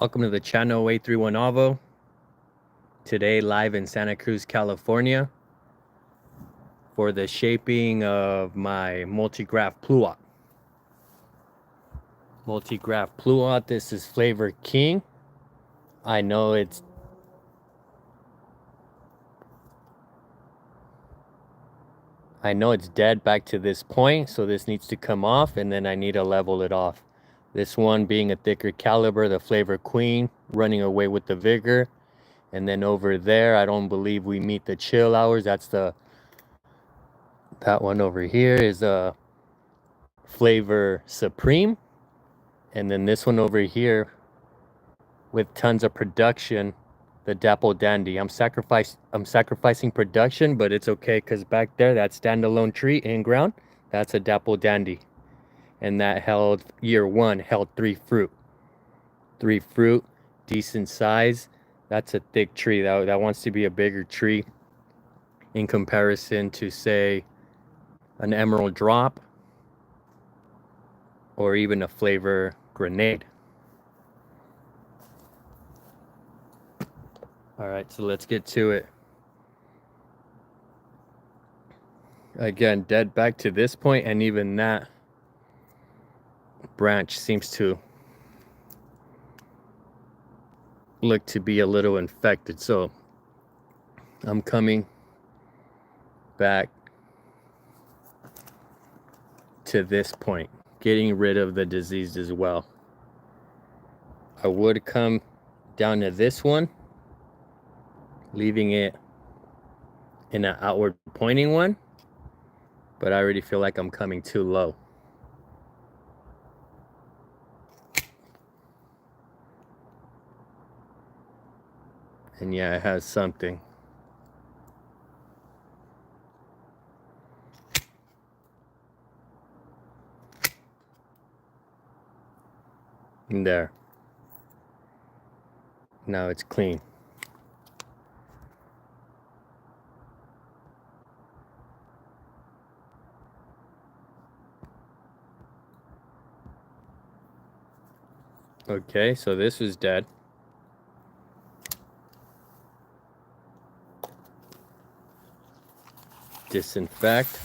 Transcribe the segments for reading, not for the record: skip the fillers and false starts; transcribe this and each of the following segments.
Welcome to the channel A31 Avo. Today live in Santa Cruz, California for the shaping of my multi-graft PLUOT. Multi-graft PLUOT, this is Flavor King. I know it's dead back to this point, so this needs to come off and then I need to level it off. This one being a thicker caliber, the Flavor Queen, running away with the vigor. And then over there, I don't believe we meet the chill hours. That's that one over here is a Flavor Supreme. And then this one over here with tons of production, the Dapple Dandy. I'm sacrificing production, but it's okay because back there, that standalone tree in ground, that's a Dapple Dandy. And that held, year one, held 3 fruit. 3 fruit, decent size. That's a thick tree. That wants to be a bigger tree in comparison to, say, an Emerald Drop or even a Flavor Grenade. All right, so let's get to it. Again, dead back to this point, and even that branch seems to look to be a little infected. So I'm coming back to this point, getting rid of the diseased as well. I would come down to this one, leaving it in an outward pointing one, but I already feel like I'm coming too low. And yeah, it has something. And there. Now it's clean. Okay, so this was dead. Disinfect.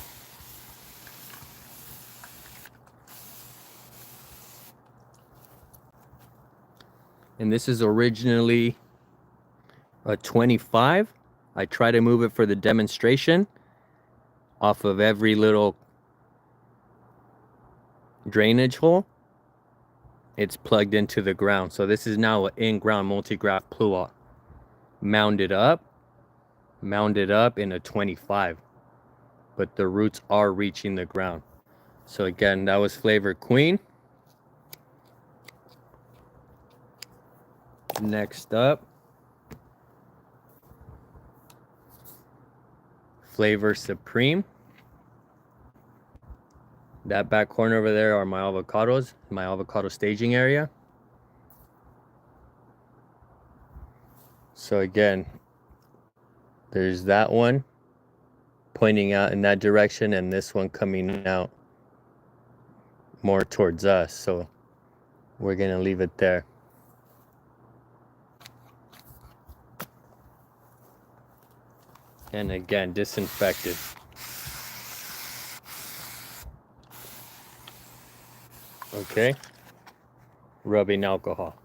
And this is originally a 25. I try to move it for the demonstration off of every little drainage hole. It's plugged into the ground. So this is now an in-ground multi-graft PLUOT. Mounded up in a 25. But the roots are reaching the ground. So again, that was Flavor Queen. Next up, Flavor Supreme. That back corner over there are my avocados, my avocado staging area. So again, there's that one pointing out in that direction and this one coming out more towards us. So we're gonna leave it there. And again, disinfected. Okay, rubbing alcohol.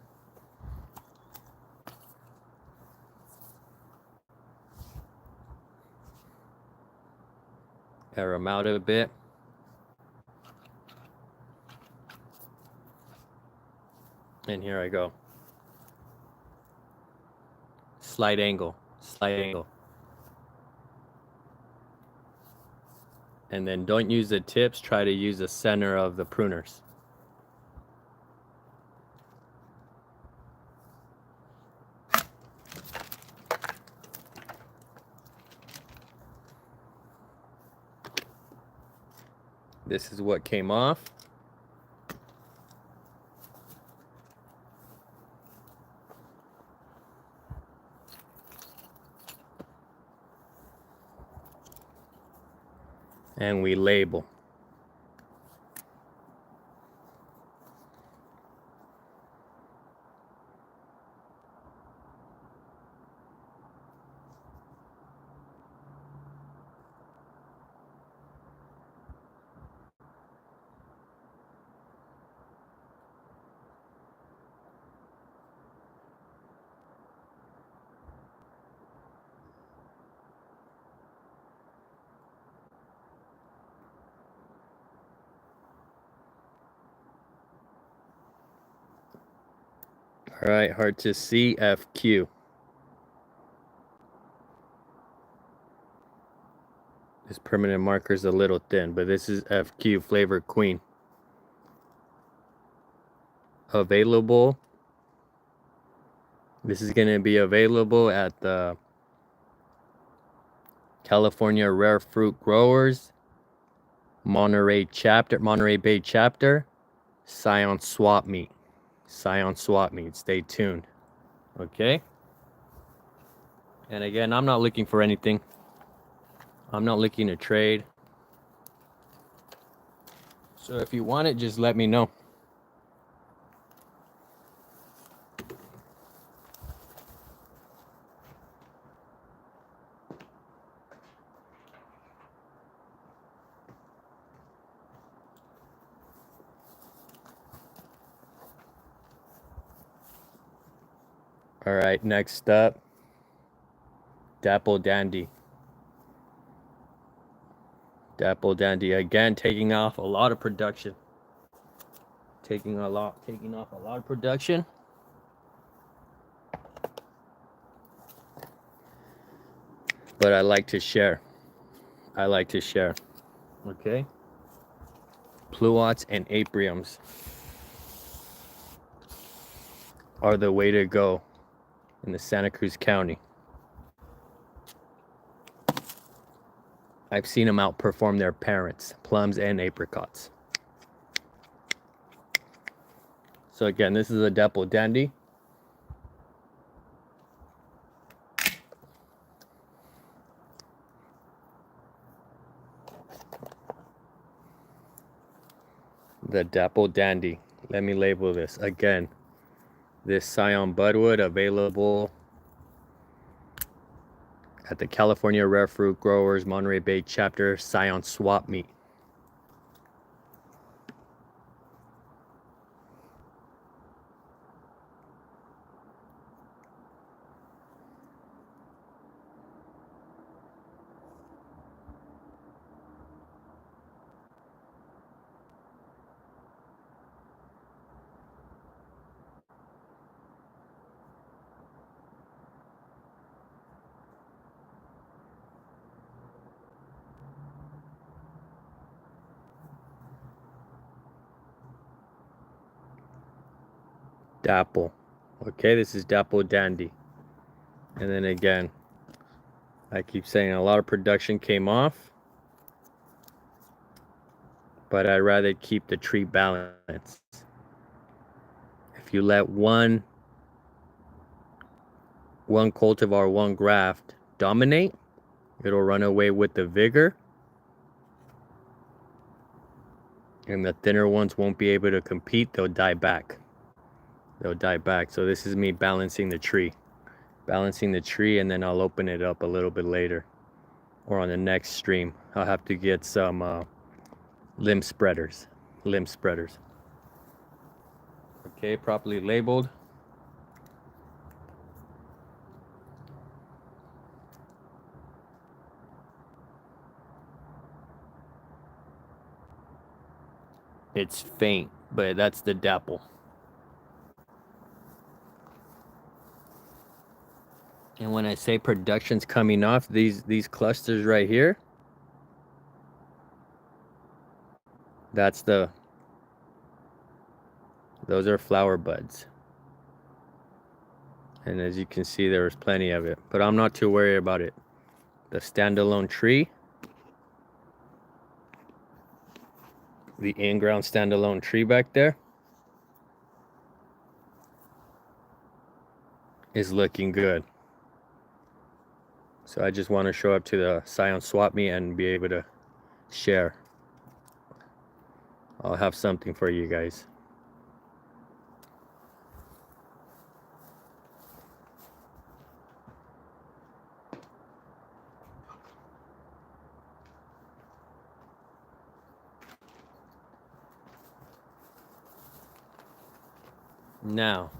Air them out a bit. And here I go. Slight angle, slight angle. And then don't use the tips, try to use the center of the pruners. This is what came off. And we label. All right, hard to see, FQ. This permanent marker is a little thin, but this is FQ Flavor Queen. Available. This is going to be available at the California Rare Fruit Growers, Monterey Bay chapter, Scion Swap Meet. Scion Swap Meet. Stay tuned. Okay? And again, I'm not looking for anything. I'm not looking to trade. So if you want it, just let me know. All right, next up, Dapple Dandy. Dapple Dandy, again, taking off a lot of production. Taking off a lot of production. But I like to share. I like to share. Okay? Pluots and apriums are the way to go in the Santa Cruz County. I've seen them outperform their parents, plums and apricots. So again, this is a Dapple Dandy. The Dapple Dandy. Let me label this again. This Scion Budwood available at the California Rare Fruit Growers Monterey Bay chapter Scion Swap Meet. Dapple. Okay, this is Dapple Dandy. And then again, I keep saying a lot of production came off, but I'd rather keep the tree balanced. If you let one cultivar, one graft dominate, it'll run away with the vigor, and the thinner ones won't be able to compete. They'll die back. They'll die back. So this is me balancing the tree. Balancing the tree, and then I'll open it up a little bit later. Or on the next stream. I'll have to get some limb spreaders. Limb spreaders. Okay, properly labeled. It's faint, but that's the Dapple. And when I say production's coming off, these clusters right here, those are flower buds. And as you can see, there was plenty of it, but I'm not too worried about it. The standalone tree, the in-ground standalone tree back there, is looking good. So I just want to show up to the Scion Swap Meet and be able to share. I'll have something for you guys. Now,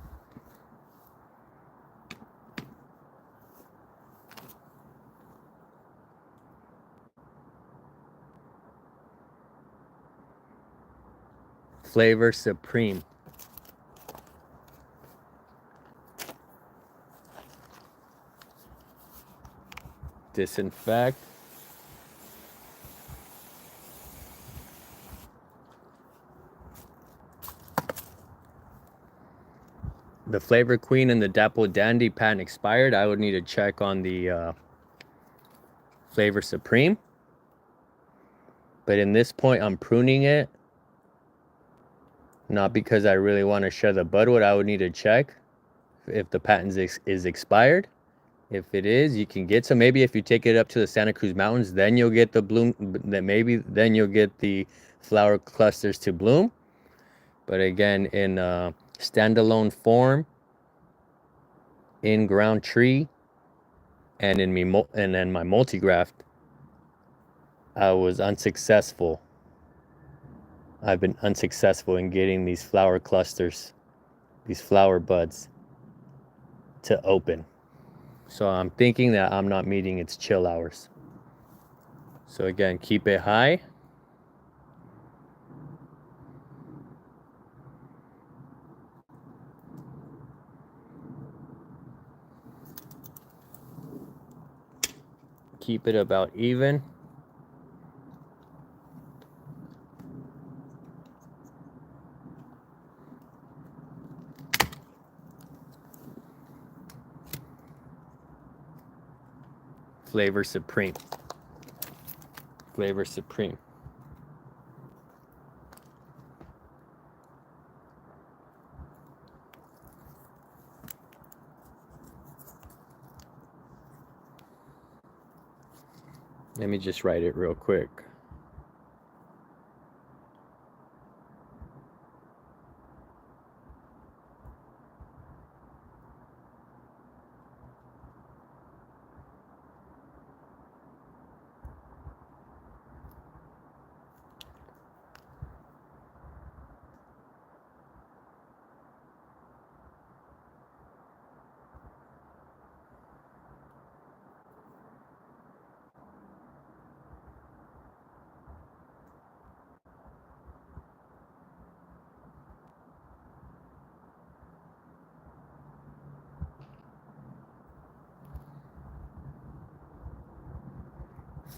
Flavor Supreme. disinfect. The Flavor Queen and the Dapple Dandy patent expired. I would need to check on the Flavor Supreme. But in this point, I'm pruning it. Not because I really want to share the budwood. I would need to check if the patent is expired. If it is, you can get some. Maybe if you take it up to the Santa Cruz Mountains, then you'll get the bloom. Then you'll get the flower clusters to bloom. But again, in standalone form, in ground tree, and in my multi-graft, I was unsuccessful. I've been unsuccessful in getting these flower clusters, these flower buds, to open. So I'm thinking that I'm not meeting its chill hours. So again, keep it high. Keep it about even. Flavor Supreme. Flavor Supreme. Let me just write it real quick.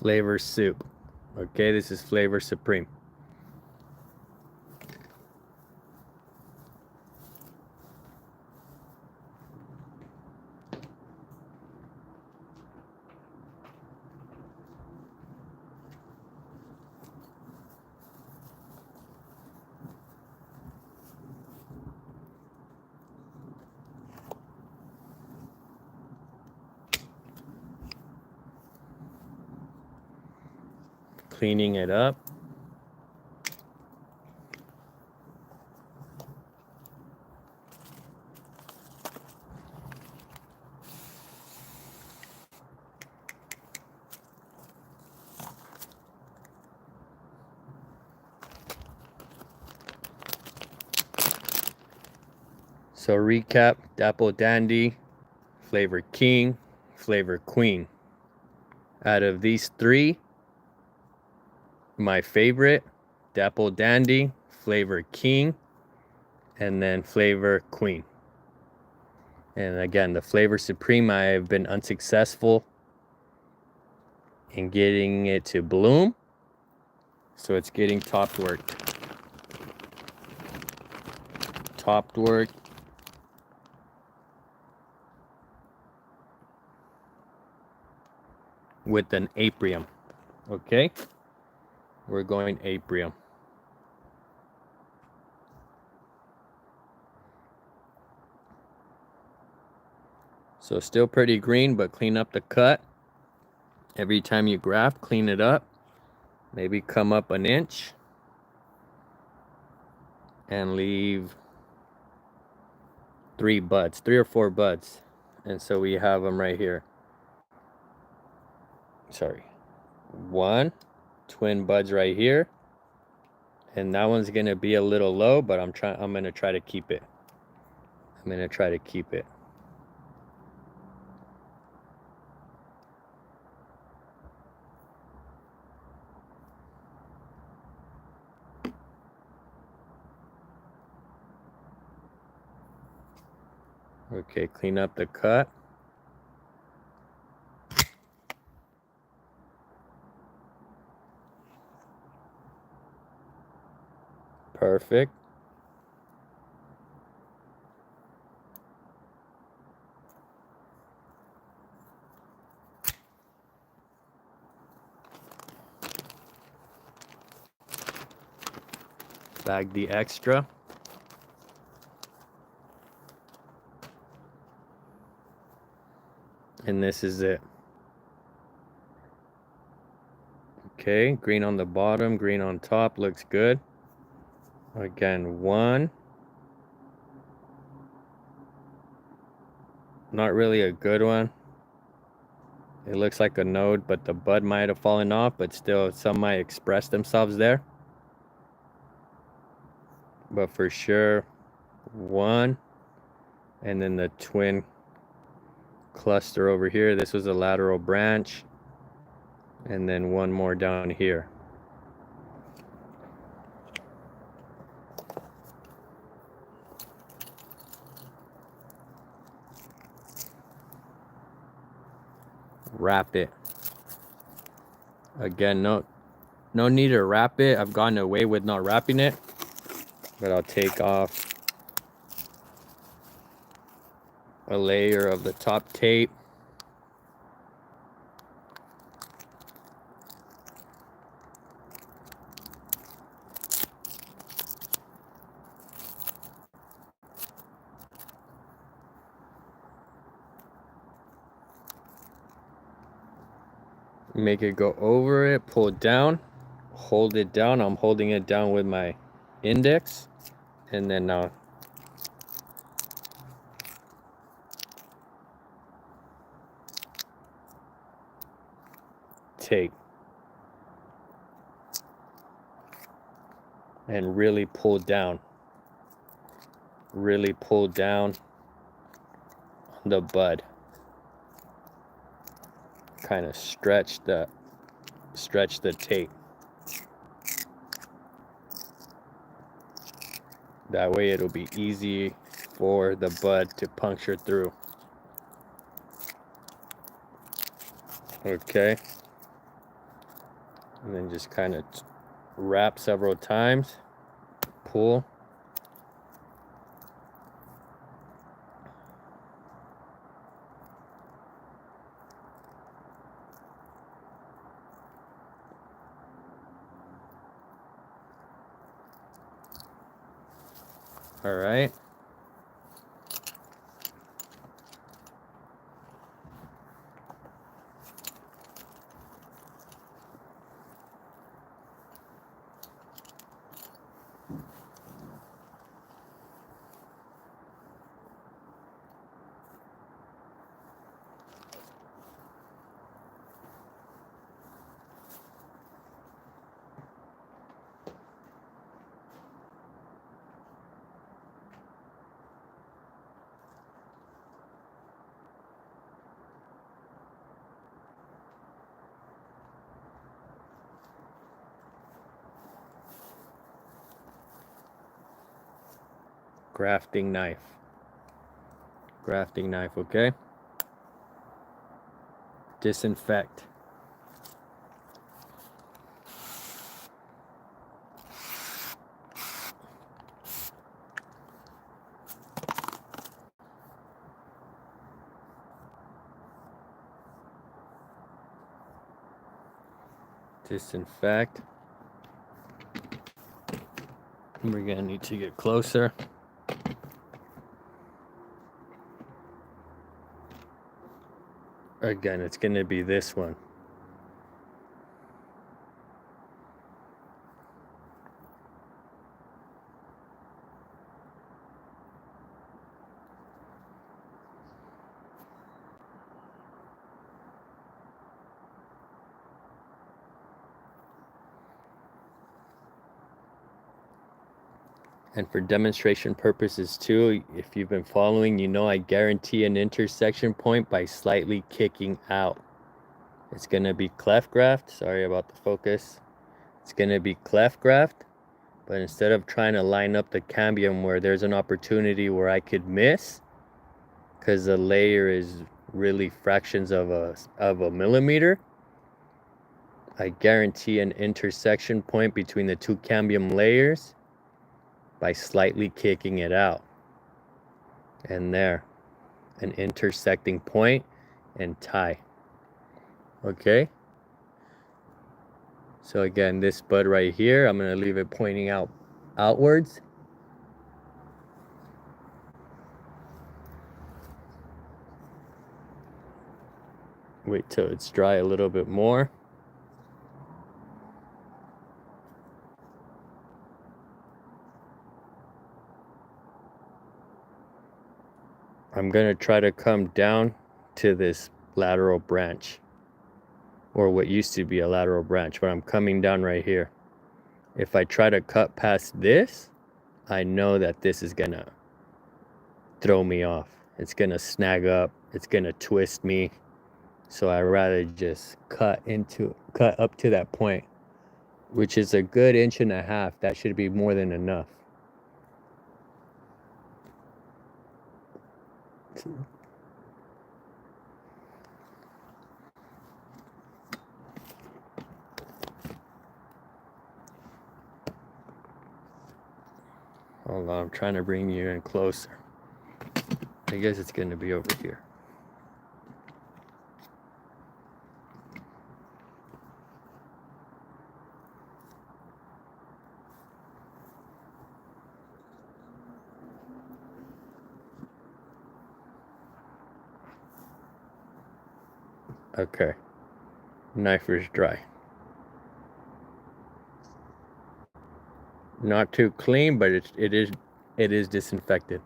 Flavor Soup. Okay, this is Flavor Supreme. Cleaning it up. So recap, Dapple Dandy, Flavor King, Flavor Queen. Out of these three, my favorite, Dapple Dandy, Flavor King, and then Flavor Queen. And again, the Flavor Supreme, I have been unsuccessful in getting it to bloom. So it's getting topped worked. Topped worked. With an apium. Okay? We're going apium. So still pretty green, but clean up the cut. Every time you graft, clean it up. Maybe come up an inch. And leave 3 or 4 buds. And so we have them right here. Sorry. 1 twin buds right here. And that one's gonna be a little low, but I'm gonna try to keep it. I'm gonna try to keep it. Okay, clean up the cut. Perfect. Bag the extra. And this is it. Okay, green on the bottom, green on top, looks good. Again, one. Not really a good one. It looks like a node, but the bud might have fallen off, but still some might express themselves there. But for sure, one. And then the twin cluster over here. This was a lateral branch. And then one more down here. Wrap it. Again, no need to wrap it. I've gotten away with not wrapping it, but I'll take off a layer of the top tape. Make it go over it, pull it down, hold it down. I'm holding it down with my index, and then now tape. And really pull down. Really pull down the bud. Kind of stretch the tape. That way it'll be easy for the bud to puncture through. Okay. And then just kind of wrap several times. Pull. All right. Grafting knife. Grafting knife, okay? Disinfect. Disinfect. We're gonna need to get closer. Again, it's gonna be this one. And for demonstration purposes too, if you've been following, you know I guarantee an intersection point by slightly kicking out. It's gonna be cleft graft. Sorry about the focus. It's gonna be cleft graft, but instead of trying to line up the cambium where there's an opportunity where I could miss, because the layer is really fractions of a millimeter, I guarantee an intersection point between the two cambium layers by slightly kicking it out. And there, an intersecting point and tie. Okay, so again, this bud right here, I'm going to leave it pointing outwards. Wait till it's dry a little bit more. I'm going to try to come down to this lateral branch, or what used to be a lateral branch, but I'm coming down right here. If I try to cut past this, I know that this is going to throw me off. It's going to snag up. It's going to twist me. So I rather just cut up to that point, which is a good 1.5 inches. That should be more than enough. Hold on, I'm trying to bring you in closer. I guess it's going to be over here. Okay, knife is dry. Not too clean, but it is disinfected.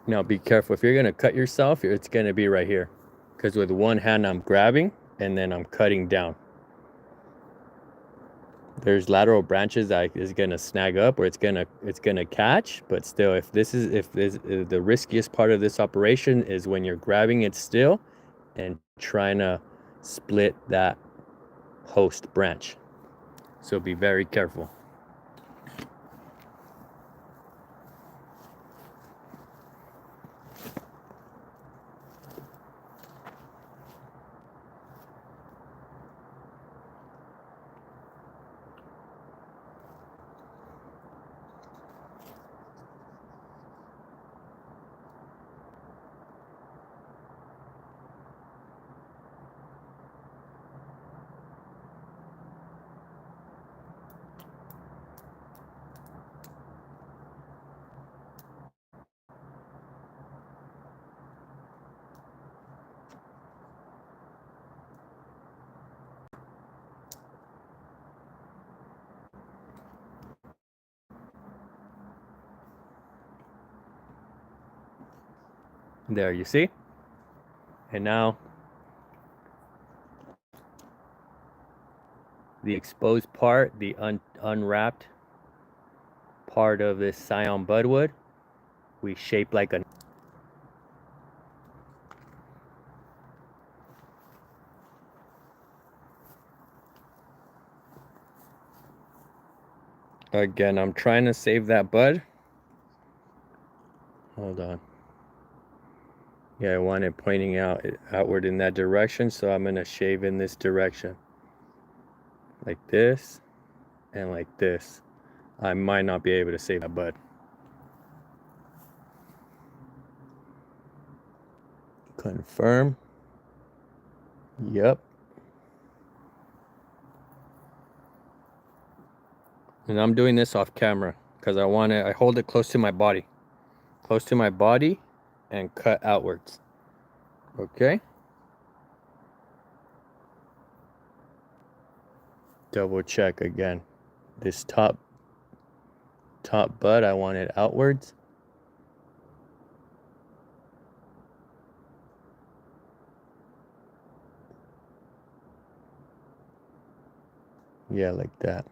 Now be careful. If you're going to cut yourself, it's going to be right here. Because with one hand I'm grabbing and then I'm cutting down. There's lateral branches that is going to snag up, or it's going to catch, but still, if the riskiest part of this operation is when you're grabbing it still and trying to split that host branch. So be very careful. There, you see? And now the exposed part, the unwrapped part of this scion budwood, we shape like a... Again, I'm trying to save that bud. Hold on. Yeah, I want it pointing outward in that direction, so I'm gonna shave in this direction. Like this, and like this. I might not be able to save that bud. Confirm. Yep. And I'm doing this off camera because I hold it close to my body. Close to my body and cut outwards. Okay? Double check again. This top bud, I want it outwards. Yeah, like that.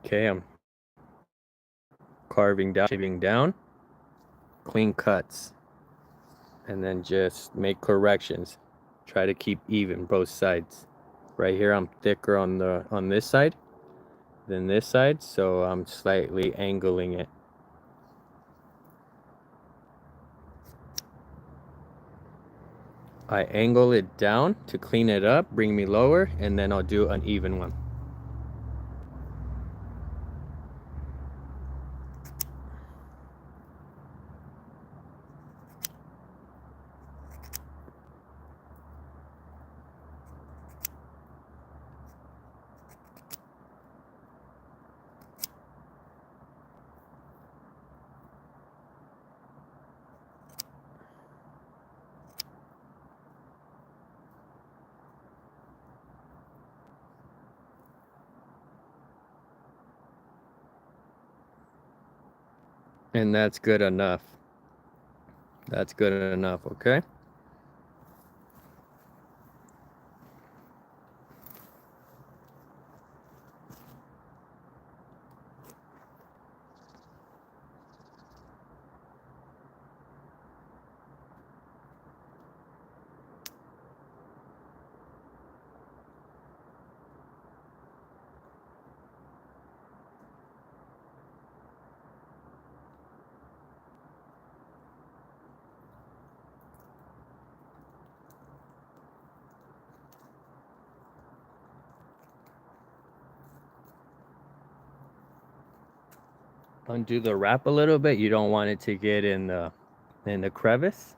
Okay, I'm carving down, shaving down, clean cuts, and then just make corrections. Try to keep even both sides. Right here I'm thicker on this side than this side, so I'm slightly angling it. I angle it down to clean it up, bring me lower, and then I'll do an even one. And that's good enough. That's good enough, okay? Undo the wrap a little bit. You don't want it to get in the crevice.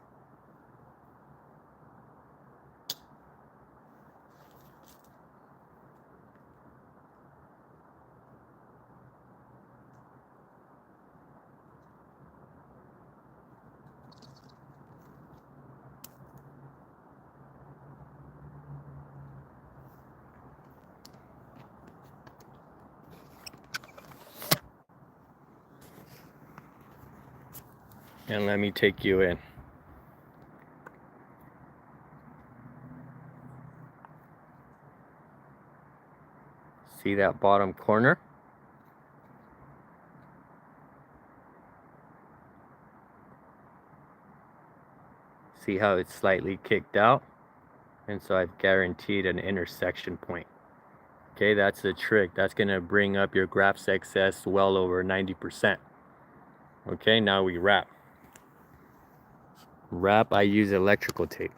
And let me take you in. See that bottom corner? See how it's slightly kicked out? And so I've guaranteed an intersection point. Okay, that's the trick. That's gonna bring up your graft success well over 90%. Okay, now we wrap. Wrap, I use electrical tape.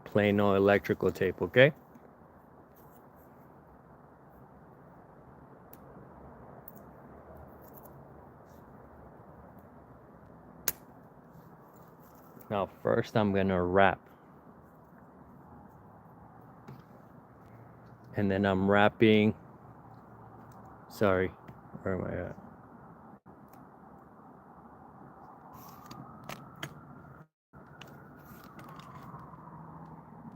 Plain old electrical tape, okay? Now first I'm gonna wrap. And then I'm wrapping, sorry, where am I at?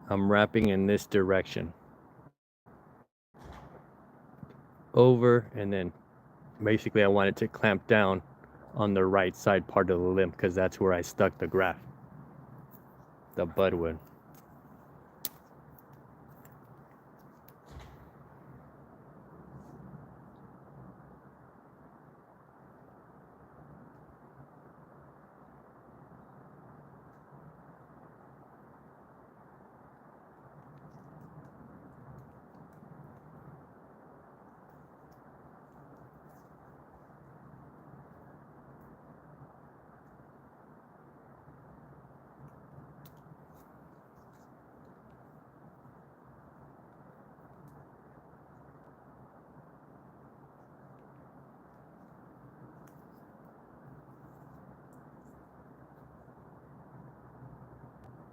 I'm wrapping in this direction. Over, and then basically I want it to clamp down on the right side part of the limb because that's where I stuck the graft, the budwood.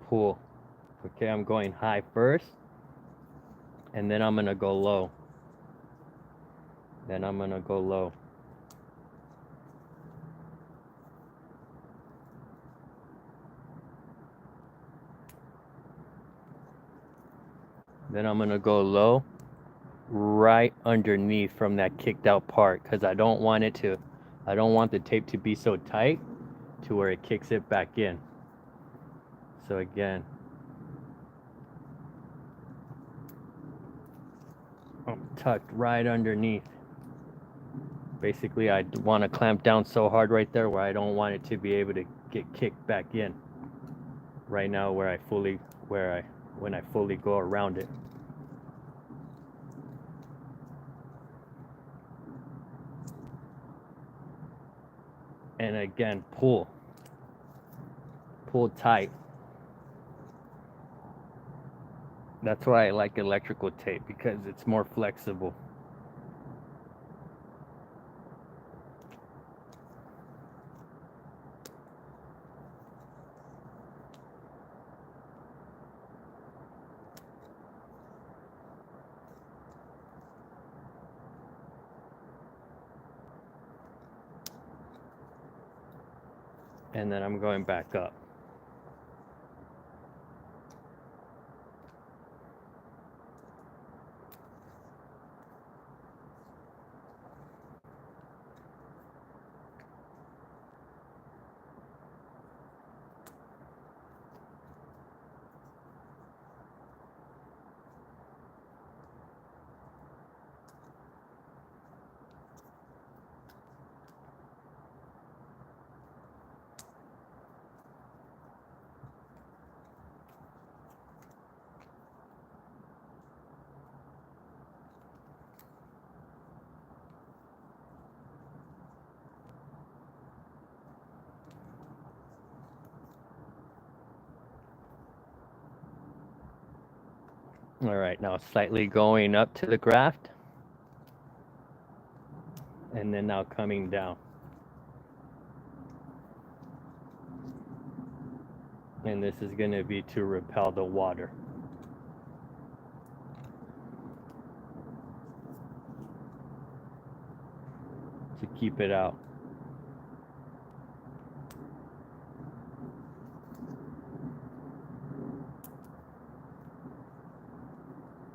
pull. Okay, I'm going high first, and then I'm gonna go low. Then I'm gonna go low. Then I'm gonna go low right underneath from that kicked out part, because I don't want the tape to be so tight to where it kicks it back in. So again, I'm tucked right underneath. Basically, I want to clamp down so hard right there where I don't want it to be able to get kicked back in. Right now, when I fully go around it. And again, pull tight. That's why I like electrical tape, because it's more flexible. And then I'm going back up. All right, now slightly going up to the graft, and then now coming down. And this is going to be to repel the water. To keep it out.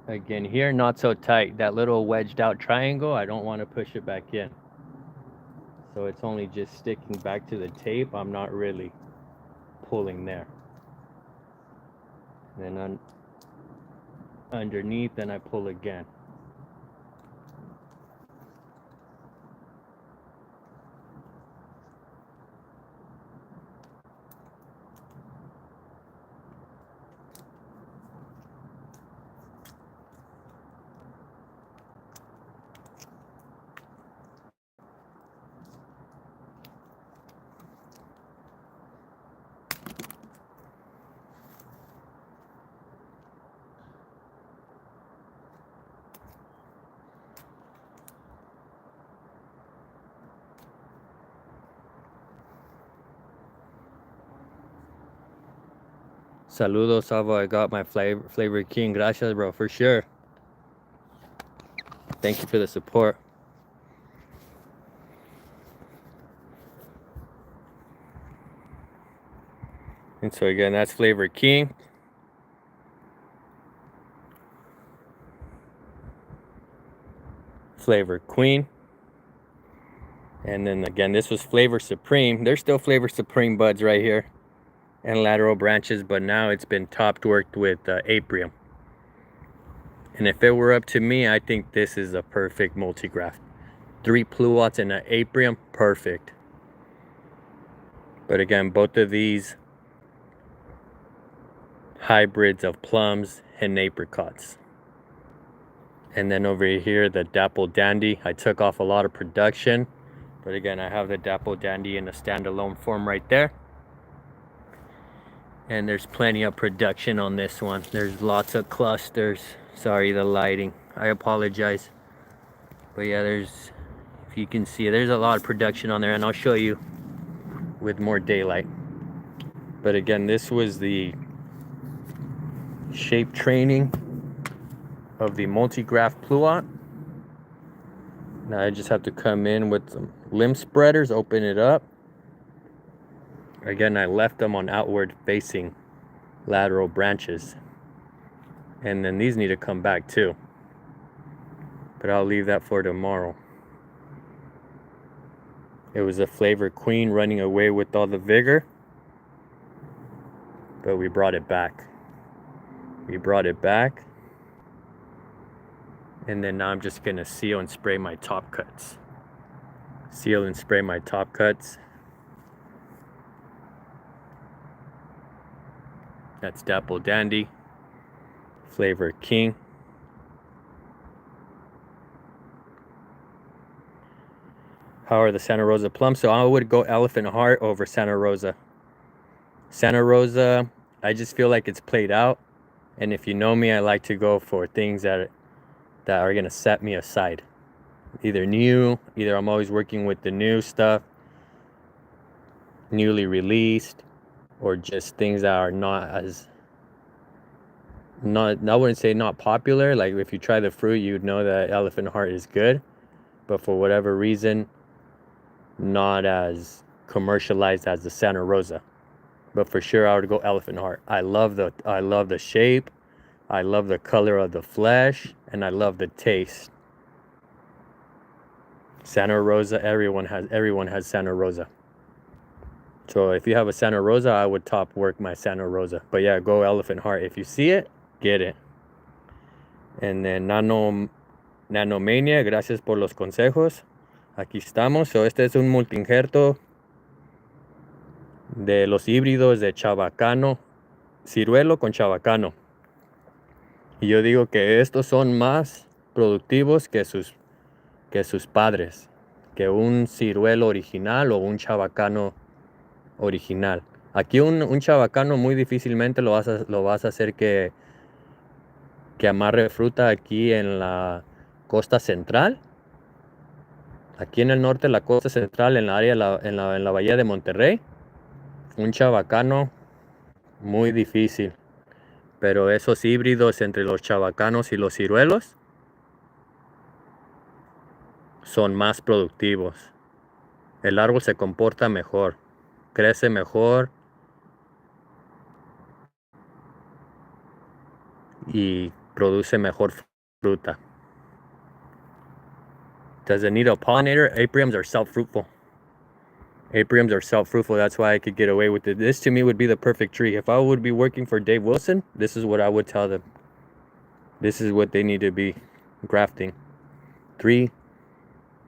Again, here, not so tight. That little wedged out triangle, I don't want to push it back in. So it's only just sticking back to the tape. I'm not really pulling there. And then underneath, then I pull again. Saludos, Salvo. I got my flavor king. Gracias, bro, for sure. Thank you for the support. And so again, that's Flavor King. Flavor Queen. And then again, this was Flavor Supreme. There's still Flavor Supreme buds right here and lateral branches, but now it's been topped worked with Aprium. And if it were up to me, I think this is a perfect multi-graft. 3 PLUOTs and an Aprium, perfect. But again, both of these hybrids of plums and apricots. And then over here, the Dapple Dandy. I took off a lot of production, but again, I have the Dapple Dandy in a standalone form right there. And there's plenty of production on this one. There's lots of clusters. Sorry, the lighting, I apologize. But yeah, there's, if you can see, there's a lot of production on there, and I'll show you with more daylight. But again, this was the shape training of the multi-graft PLUOT. Now I just have to come in with some limb spreaders, open it up. Again, I left them on outward facing lateral branches. And then these need to come back too. But I'll leave that for tomorrow. It was a flavor queen running away with all the vigor. But we brought it back. We brought it back. And then now I'm just gonna seal and spray my top cuts. Seal and spray my top cuts. That's Dapple Dandy, Flavor King. How are the Santa Rosa plums? So I would go Elephant Heart over Santa Rosa. Santa Rosa, I just feel like it's played out. And if you know me, I like to go for things that are gonna set me aside. Either I'm always working with the new stuff, newly released, or just things that are I wouldn't say not popular. Like if you try the fruit, you'd know that Elephant Heart is good, but for whatever reason, not as commercialized as the Santa Rosa. But for sure, I would go Elephant Heart. I love the shape, I love the color of the flesh, and I love the taste. Santa Rosa, everyone has Santa Rosa. So if you have a Santa Rosa, I would top work my Santa Rosa. But yeah, go Elephant Heart. If you see it, get it. And then Nanomania, gracias por los consejos. Aquí estamos. So este es un multi-injerto de los híbridos de chabacano, ciruelo con chabacano. Y yo digo que estos son más productivos que sus padres, que un ciruelo original o un chabacano original. Aquí un chabacano muy difícilmente lo vas a hacer que amarre fruta aquí en la costa central. Aquí en el norte, la costa central, en la área, en la bahía de Monterrey. Un chabacano muy difícil. Pero esos híbridos entre los chabacanos y los ciruelos son más productivos. El árbol se comporta mejor, crece mejor y produce mejor fruta. Does it need a pollinator? Apiums are self-fruitful. Apiums are self-fruitful. That's why I could get away with it. This to me would be the perfect tree. If I would be working for Dave Wilson, this is what I would tell them. This is what they need to be grafting. 3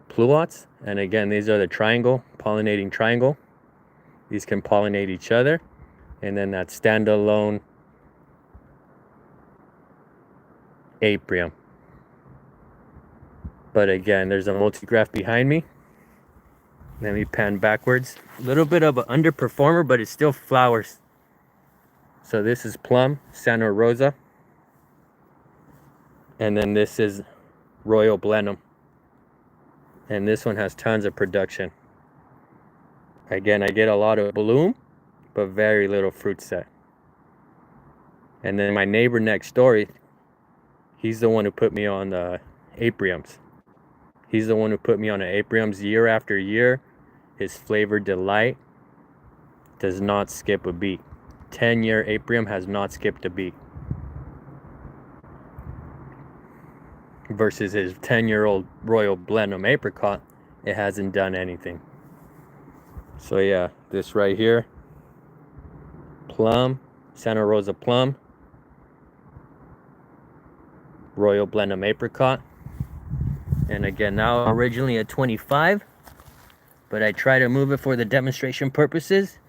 PLUOTs. And again, these are the pollinating triangle. These can pollinate each other. And then that standalone apium. But again, there's a multi-graft behind me. Let me pan backwards. A little bit of an underperformer, but it still flowers. So this is plum, Santa Rosa. And then this is Royal Blenheim. And this one has tons of production. Again, I get a lot of bloom, but very little fruit set. And then my neighbor next door, he's the one who put me on the apiums. He's the one who put me on the apiums year after year. His Flavor Delight does not skip a beat. 10-year apium has not skipped a beat. Versus his 10-year-old Royal Blenheim apricot, it hasn't done anything. So yeah, this right here, plum, Santa Rosa plum, Royal Blenheim apricot. And again, now originally at 25, but I try to move it for the demonstration purposes.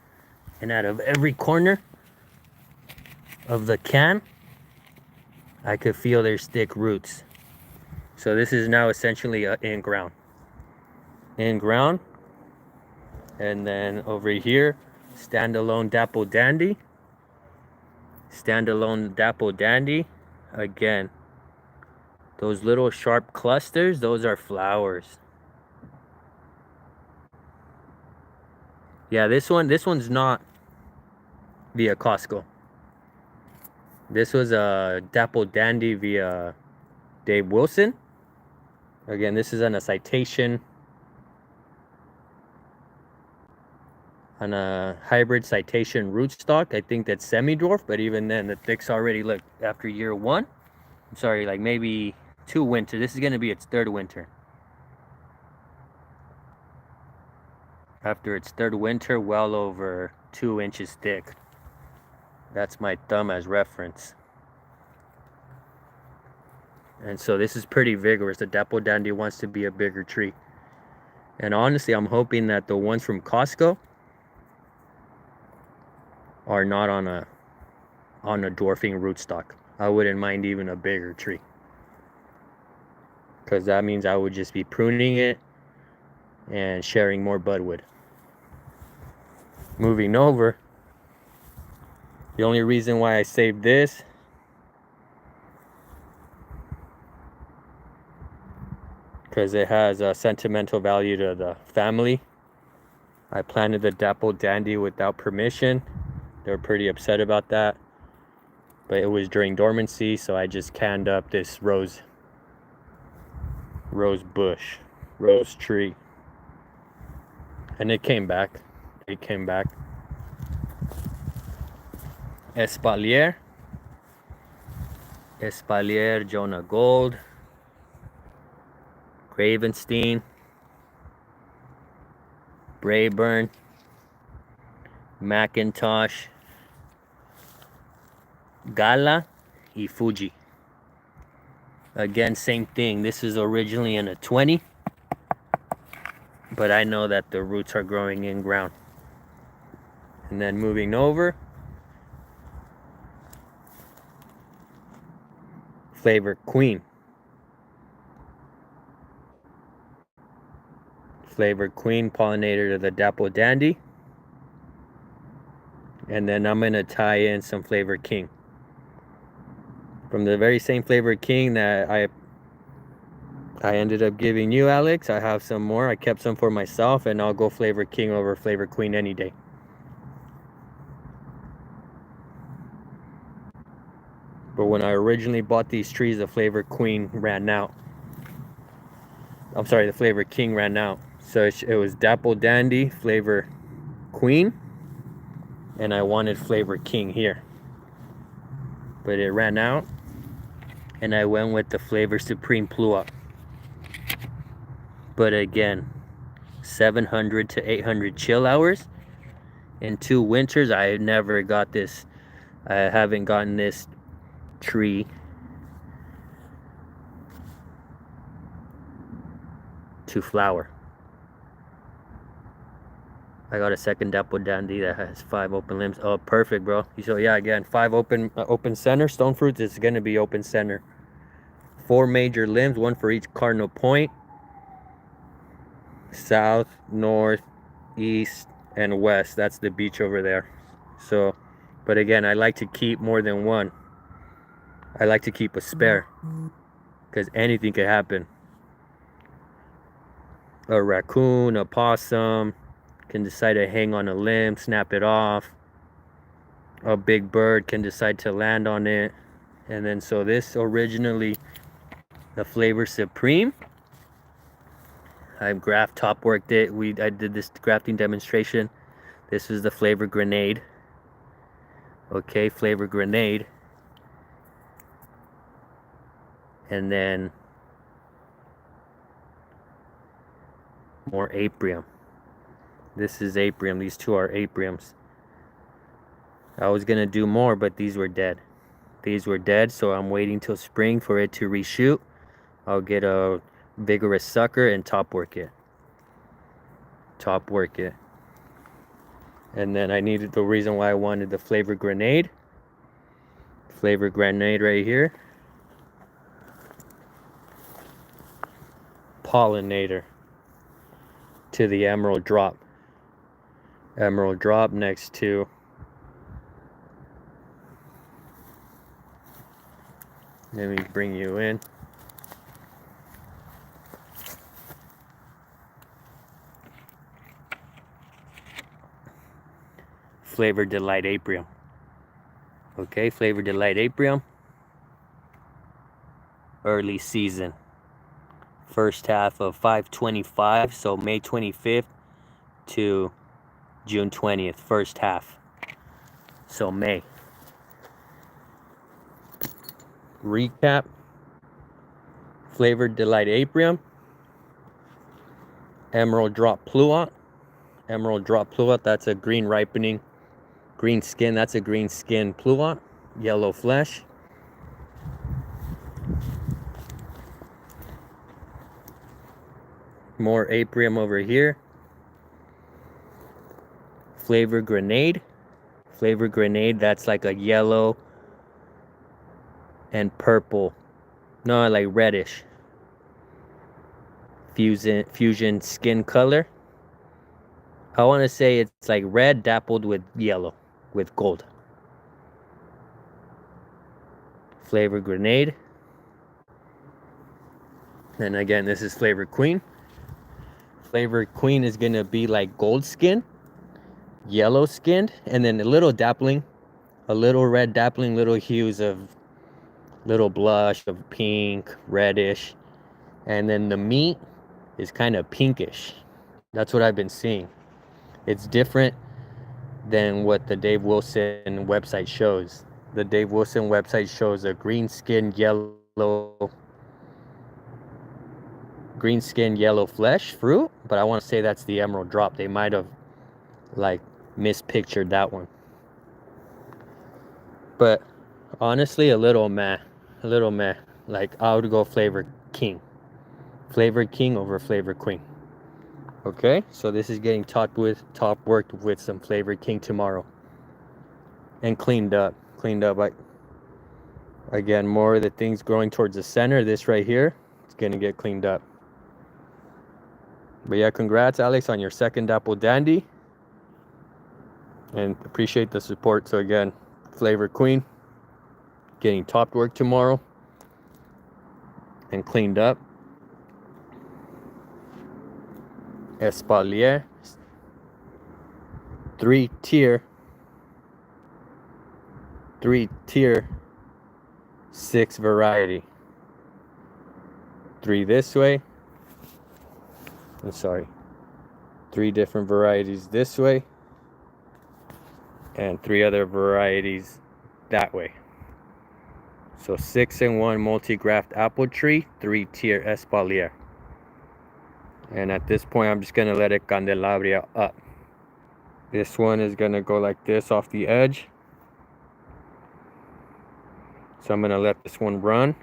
And out of every corner of the can, I could feel their thick roots. So this is now essentially in ground. And then over here, standalone Dapple Dandy. Again, those little sharp clusters, those are flowers. Yeah, this one's not via Costco. This was a Dapple Dandy via Dave Wilson. Again, this is on a citation, on a hybrid citation rootstock. I think that's semi-dwarf, but even then, the thick's already, look, after year one. I'm sorry, like maybe 2 winters. This is going to be its 3rd winter. After its 3rd winter, well over 2 inches thick. That's my thumb as reference. And so this is pretty vigorous. The Dapple Dandy wants to be a bigger tree. And honestly, I'm hoping that the ones from Costco are not on a dwarfing rootstock. I wouldn't mind even a bigger tree, because that means I would just be pruning it and sharing more budwood. Moving over, the only reason why I saved this because it has a sentimental value to the family. I planted the Dapple Dandy without permission. They were pretty upset about that, but it was during dormancy, so I just canned up this rose tree, and it came back. Espalier Jonah Gold, Gravenstein, Brayburn, Macintosh, Gala, y Fuji. Again, same thing. This is originally in a 20, but I know that the roots are growing in ground. And then moving over, Flavor Queen. Flavor Queen, pollinator to the Dapple Dandy. And then I'm gonna tie in some Flavor King. From the very same Flavor King that I ended up giving you, Alex, I have some more. I kept some for myself, and I'll go Flavor King over Flavor Queen any day. But when I originally bought these trees, the Flavor Queen ran out. I'm sorry, the Flavor King ran out. So it was Dapple Dandy, Flavor Queen, and I wanted Flavor King here. But it ran out, and I went with the Flavor Supreme PLUOT. But again, 700 to 800 chill hours. In 2 winters, I never got this. I haven't gotten this tree to flower. I got a second Dapple Dandy that has 5 open limbs. Oh, perfect, bro. So yeah, again, 5 open center. Stone fruits is gonna be open center. 4 major limbs, 1 for each cardinal point. South, north, east, and west. That's the beach over there. So, but again, I like to keep more than one. I like to keep a spare, because anything could happen. A raccoon, a possum can decide to hang on a limb, snap it off. A big bird can decide to land on it. And then so this originally, the Flavor Supreme, I've graft top worked it. I did this grafting demonstration. This is the Flavor Grenade. Okay, Flavor Grenade. And then more Aprium. This is Aprium. These 2 are Apriums. I was gonna do more, but these were dead. These were dead, so I'm waiting till spring for it to reshoot. I'll get a vigorous sucker and top work it. And then I needed, the reason why I wanted the Flavor Grenade. Flavor Grenade right here. Pollinator to the Emerald Drop. Emerald Drop next to let me bring you in. Flavor Delight Aprium. Okay, Flavor Delight Aprium. Early season. First half of 5/25, so May 25th to June 20th, first half. So May. Recap. Flavored Delight Aprium. Emerald Drop PLUOT. Emerald Drop PLUOT, that's a green ripening. Green skin, that's a green skin PLUOT. Yellow flesh. More Aprium over here. Flavor Grenade. Flavor Grenade, that's like a yellow and purple. No, like reddish. Fusion skin color. I want to say it's like red dappled with yellow, with gold. Flavor Grenade. And again, this is Flavor Queen. Flavor Queen is going to be like gold skin, yellow skinned, and then a little dappling, a little red dappling, little hues of little blush of pink, reddish. And then the meat is kind of pinkish. That's what I've been seeing. It's different than what the Dave Wilson website shows. The Dave Wilson website shows a green skin yellow flesh fruit, but I want to say that's the Emerald Drop. They might have like mispictured that one. But honestly, a little meh. Like I would go Flavor King. Flavor King over Flavor Queen. Okay, so this is getting top worked with some Flavor King tomorrow. And cleaned up. Again, more of the things growing towards the center. This right here, it's gonna get cleaned up. But yeah, congrats, Alex, on your second Dapple Dandy. And appreciate the support. So again, Flavor Queen, getting top work tomorrow. And cleaned up. Espalier, 3-tier, 6 variety. 3 this way. I'm sorry. 3 different varieties this way. And 3 other varieties that way. So 6-in-1 multi-graft apple tree, 3-tier Espalier. And at this point, I'm just going to let it candelabria up. This one is going to go like this off the edge. So I'm going to let this one run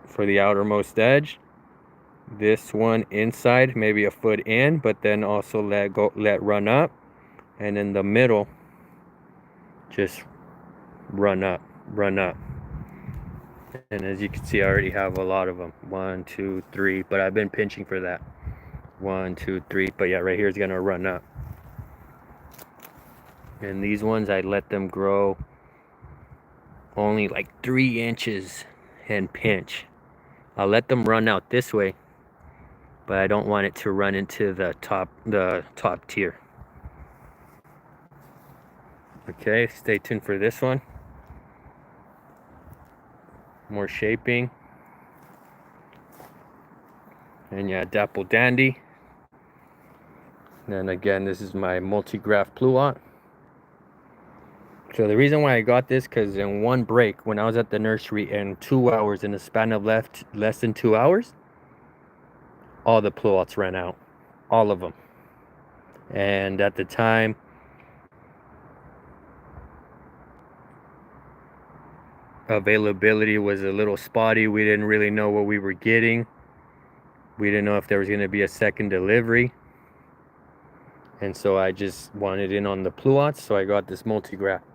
for the outermost edge. This one inside, maybe a foot in, but then also let run up. And in the middle, just run up. And as you can see, I already have a lot of them. 1, 2, 3, but I've been pinching for that. 1, 2, 3, but yeah, right here is gonna run up. And these ones, I let them grow only like 3 inches and pinch. I'll let them run out this way, but I don't want it to run into the top tier. Okay, stay tuned for this one. More shaping. And yeah, Dapple Dandy. And again, this is my multi-graft PLUOT. So the reason why I got this, because in one break, when I was at the nursery in 2 hours, in the span of less than 2 hours, all the PLUOTs ran out. All of them. And at the time, availability was a little spotty. We didn't really know what we were getting. We didn't know if there was going to be a second delivery. And so I just wanted in on the PLUOTs, so I got this multi-graft.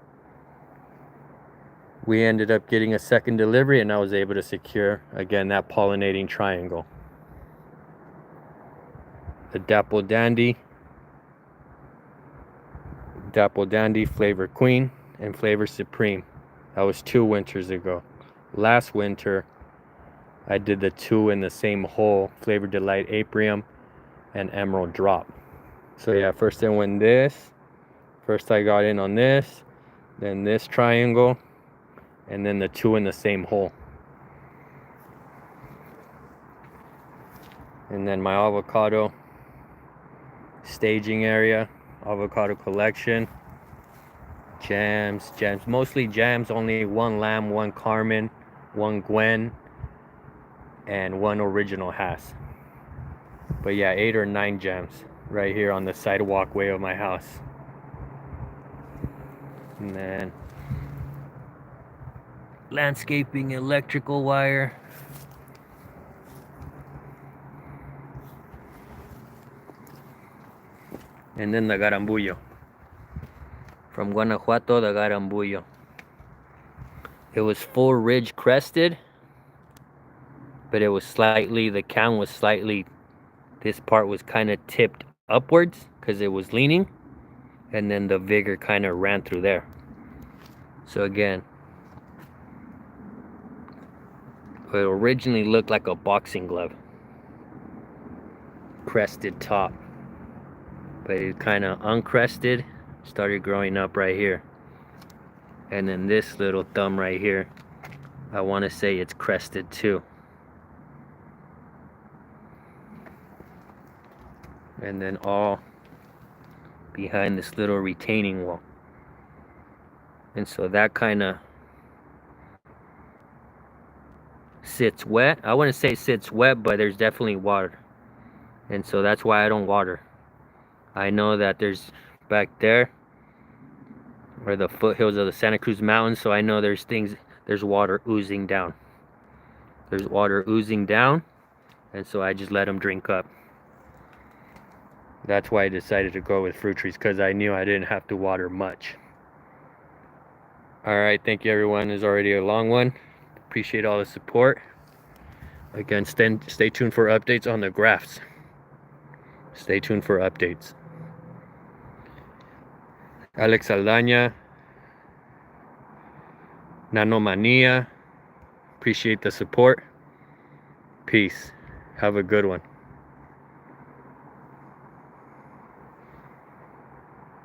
We ended up getting a second delivery, and I was able to secure, again, that pollinating triangle. The Dapple Dandy, Flavor Queen, and Flavor Supreme. That was 2 winters ago. Last winter, I did the 2 in the same hole, Flavor Delight Aprium and Emerald Drop. So yeah, first I got in on this. then this triangle, and then the 2 in the same hole. And then my avocado staging area, avocado collection, jams, mostly jams, only 1 lamb, 1 Carmen, 1 Gwen, and 1 original Hass. But yeah, 8 or 9 jams right here on the side walkway of my house. And then landscaping electrical wire. And then the garambullo. From Guanajuato, the garambullo. It was full ridge crested, but it was slightly, the can was slightly, this part was kind of tipped upwards because it was leaning, and then the vigor kind of ran through there. So again, it originally looked like a boxing glove, crested top, but it kind of uncrested, started growing up right here. And then this little thumb right here, I want to say it's crested too. And then all behind this little retaining wall. And so that kind of sits wet. I wouldn't say sits wet, but there's definitely water. And so that's why I don't water. I know that there's back there, or the foothills of the Santa Cruz Mountains, so I know there's water oozing down. There's water oozing down, and so I just let them drink up. That's why I decided to go with fruit trees, because I knew I didn't have to water much. Alright, thank you everyone. It's already a long one. Appreciate all the support. Again, stay tuned for updates on the grafts. Stay tuned for updates. Alex Aldana, Nanomania, appreciate the support. Peace. Have a good one.